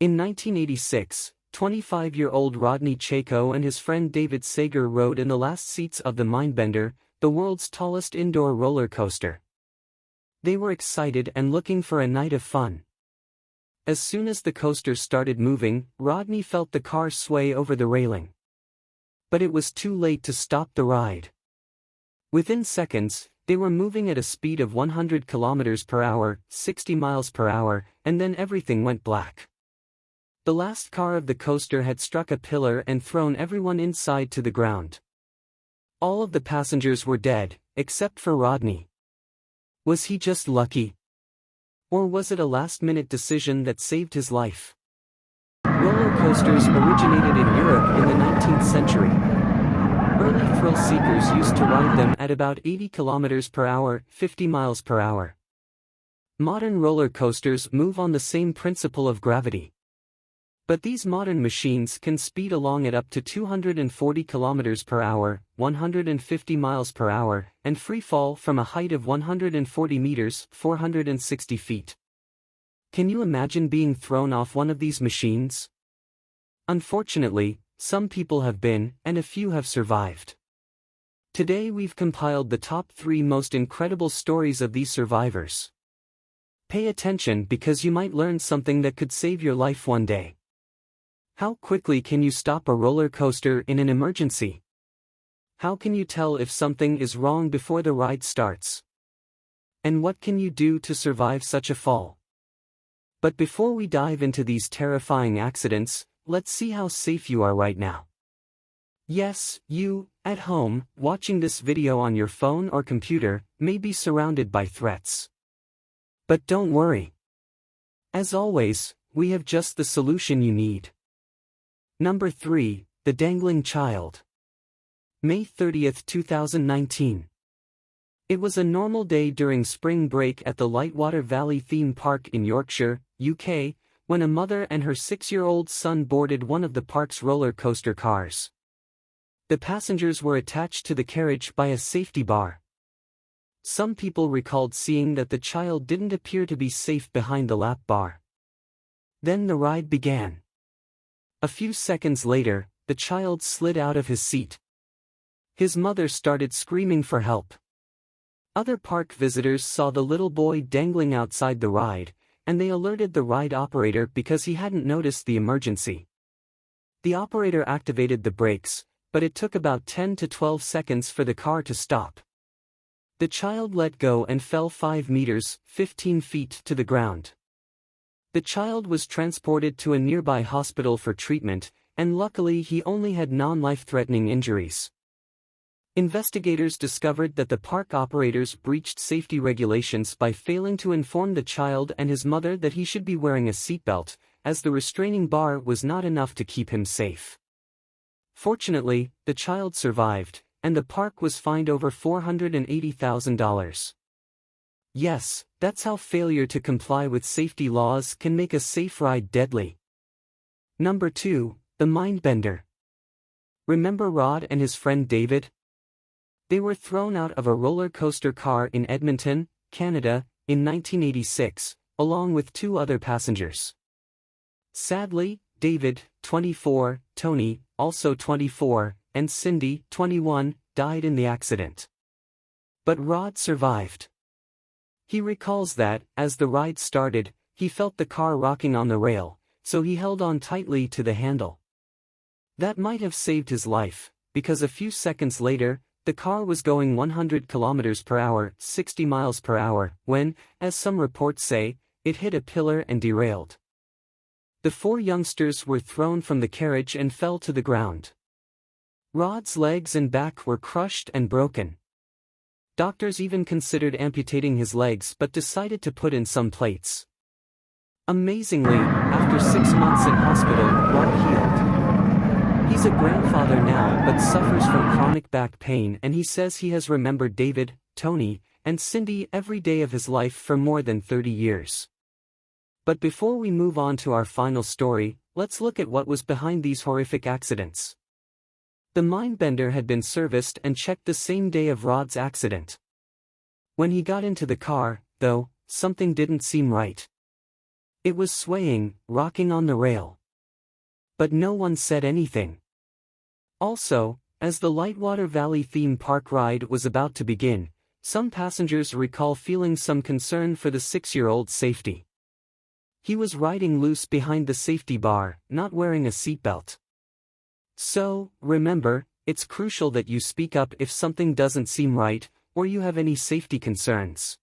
In 1986, 25-year-old Rodney Chayko and his friend David Sager rode in the last seats of the Mindbender, the world's tallest indoor roller coaster. They were excited and looking for a night of fun. As soon as the coaster started moving, Rodney felt the car sway over the railing. But it was too late to stop the ride. Within seconds, they were moving at a speed of 100 kilometers per hour, 60 miles per hour, and then everything went black. The last car of the coaster had struck a pillar and thrown everyone inside to the ground. All of the passengers were dead, except for Rodney. Was he just lucky? Or was it a last-minute decision that saved his life? Roller coasters originated in Europe in the 19th century. Early thrill seekers used to ride them at about 80 kilometers per hour, 50 miles per hour. Modern roller coasters move on the same principle of gravity. But these modern machines can speed along at up to 240 kilometers per hour, 150 miles per hour, and free fall from a height of 140 meters, 460 feet. Can you imagine being thrown off one of these machines? Unfortunately, some people have been, and a few have survived. Today we've compiled the top 3 most incredible stories of these survivors. Pay attention because you might learn something that could save your life one day. How quickly can you stop a roller coaster in an emergency? How can you tell if something is wrong before the ride starts? And what can you do to survive such a fall? But before we dive into these terrifying accidents, let's see how safe you are right now. Yes, you, at home, watching this video on your phone or computer, may be surrounded by threats. But don't worry. As always, we have just the solution you need. Number 3, The Dangling Child. May 30, 2019. It was a normal day during spring break at the Lightwater Valley theme park in Yorkshire, UK, when a mother and her 6-year-old son boarded one of the park's roller coaster cars. The passengers were attached to the carriage by a safety bar. Some people recalled seeing that the child didn't appear to be safe behind the lap bar. Then the ride began. A few seconds later, the child slid out of his seat. His mother started screaming for help. Other park visitors saw the little boy dangling outside the ride, and they alerted the ride operator because he hadn't noticed the emergency. The operator activated the brakes, but it took about 10 to 12 seconds for the car to stop. The child let go and fell 5 meters, 15 feet to the ground. The child was transported to a nearby hospital for treatment, and luckily he only had non-life-threatening injuries. Investigators discovered that the park operators breached safety regulations by failing to inform the child and his mother that he should be wearing a seatbelt, as the restraining bar was not enough to keep him safe. Fortunately, the child survived, and the park was fined over $480,000. Yes, that's how failure to comply with safety laws can make a safe ride deadly. Number 2, The Mindbender. Remember Rod and his friend David? They were thrown out of a roller coaster car in Edmonton, Canada, in 1986, along with 2 other passengers. Sadly, David, 24, Tony, also 24, and Cindy, 21, died in the accident. But Rod survived. He recalls that, as the ride started, he felt the car rocking on the rail, so he held on tightly to the handle. That might have saved his life, because a few seconds later, the car was going 100 kilometers per hour, 60 miles per hour, when, as some reports say, it hit a pillar and derailed. The 4 youngsters were thrown from the carriage and fell to the ground. Rod's legs and back were crushed and broken. Doctors even considered amputating his legs but decided to put in some plates. Amazingly, after 6 months in hospital, Rod healed. He's a grandfather now but suffers from chronic back pain, and he says he has remembered David, Tony, and Cindy every day of his life for more than 30 years. But before we move on to our final story, let's look at what was behind these horrific accidents. The Mindbender had been serviced and checked the same day of Rod's accident. When he got into the car, though, something didn't seem right. It was swaying, rocking on the rail. But no one said anything. Also, as the Lightwater Valley theme park ride was about to begin, some passengers recall feeling some concern for the 6-year-old's safety. He was riding loose behind the safety bar, not wearing a seatbelt. So, remember, it's crucial that you speak up if something doesn't seem right, or you have any safety concerns.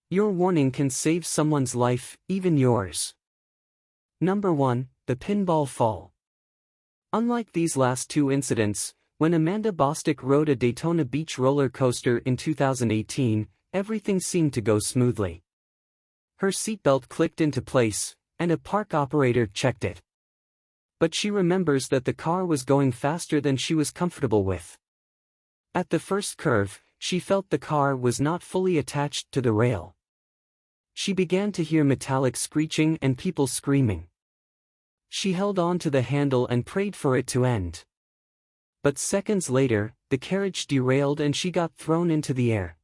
Your warning can save someone's life, even yours. Number 1, the pinball fall. Unlike these last two incidents, when Amanda Bostic rode a Daytona Beach roller coaster in 2018, everything seemed to go smoothly. Her seatbelt clicked into place, and a park operator checked it. But she remembers that the car was going faster than she was comfortable with. At the first curve, she felt the car was not fully attached to the rail. She began to hear metallic screeching and people screaming. She held on to the handle and prayed for it to end. But seconds later, the carriage derailed and she got thrown into the air.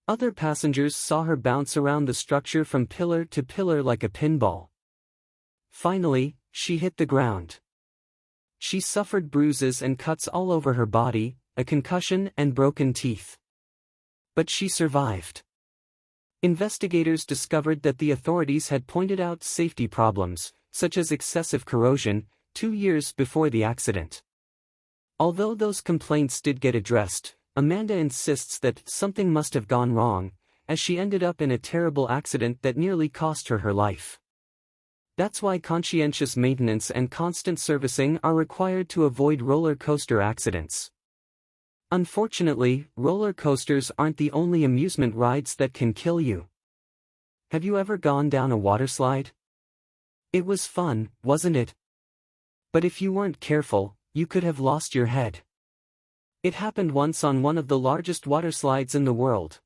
Other passengers saw her bounce around the structure from pillar to pillar like a pinball. Finally, she hit the ground. She suffered bruises and cuts all over her body, a concussion and broken teeth. But she survived. Investigators discovered that the authorities had pointed out safety problems, such as excessive corrosion, 2 years before the accident. Although those complaints did get addressed, Amanda insists that something must have gone wrong, as she ended up in a terrible accident that nearly cost her her life. That's why conscientious maintenance and constant servicing are required to avoid roller coaster accidents. Unfortunately, roller coasters aren't the only amusement rides that can kill you. Have you ever gone down a waterslide? It was fun, wasn't it? But if you weren't careful, you could have lost your head. It happened once on one of the largest waterslides in the world.